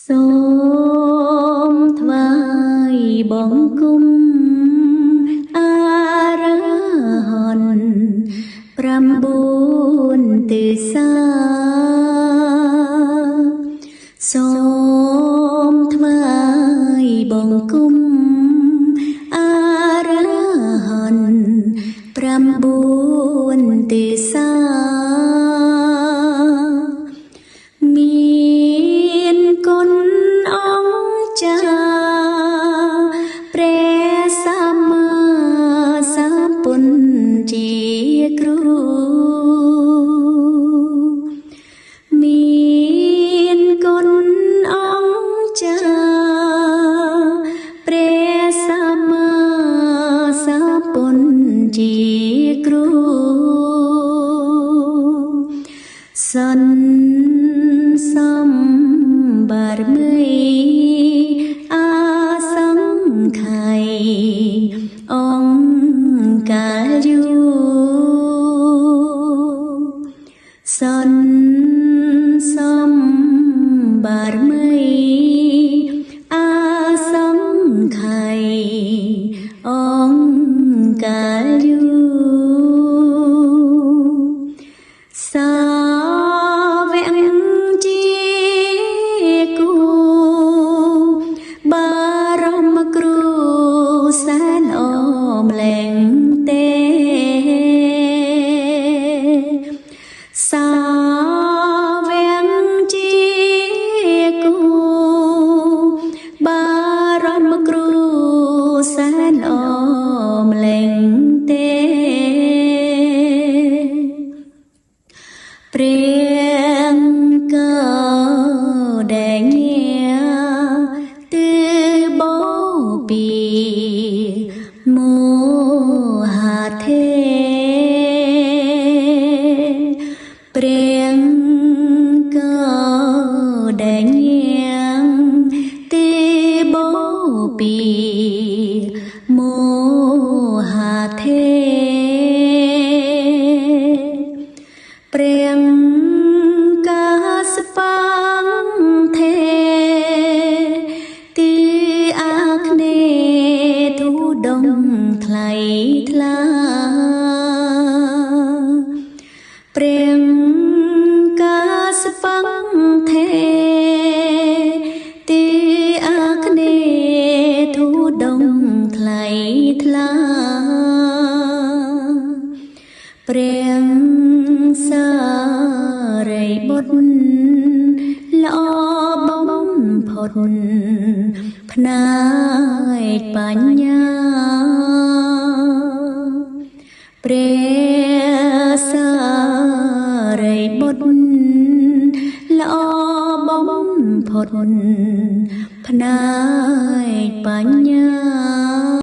សូមថ្វាយបង្គំអរហន្ត9ទិសាសូមថ្វាយបង្គំអរហន្ត9ទិសាមានគុណអង្គចាព្រះសម្មាសម្ពុទ្ធជាគ្រូមានគុណអង្គចាព្រះសម្មាសម្ពុទ្ធជាគ្រូសន្សំបារមីអាសង្ខ័យអង្គកាលយូសន្សំបារមីអាសង្ខ័យអង្គកាលយូសាវកជាគូបារមគ្រូសែនអមលែងទេសាវកជាគូបារមគ្រូសែនអមលែងទេព្រះក៏ដែលញាទិបោពីមោហថេព្រះក៏ដែលញាទិបោពីមោហថេព្រះកាសបង្ថេទីអាគ្នេទូដងថ្លៃថ្លាព្រះកាសបង្ថេទីអាគ្នេទូដងថ្លៃថ្លាព្រះសារីបុត្រល្អបំផុតផ្នែកបញ្ញាព្រះសារីបុត្រល្អបំផុតផ្នែកបញ្ញា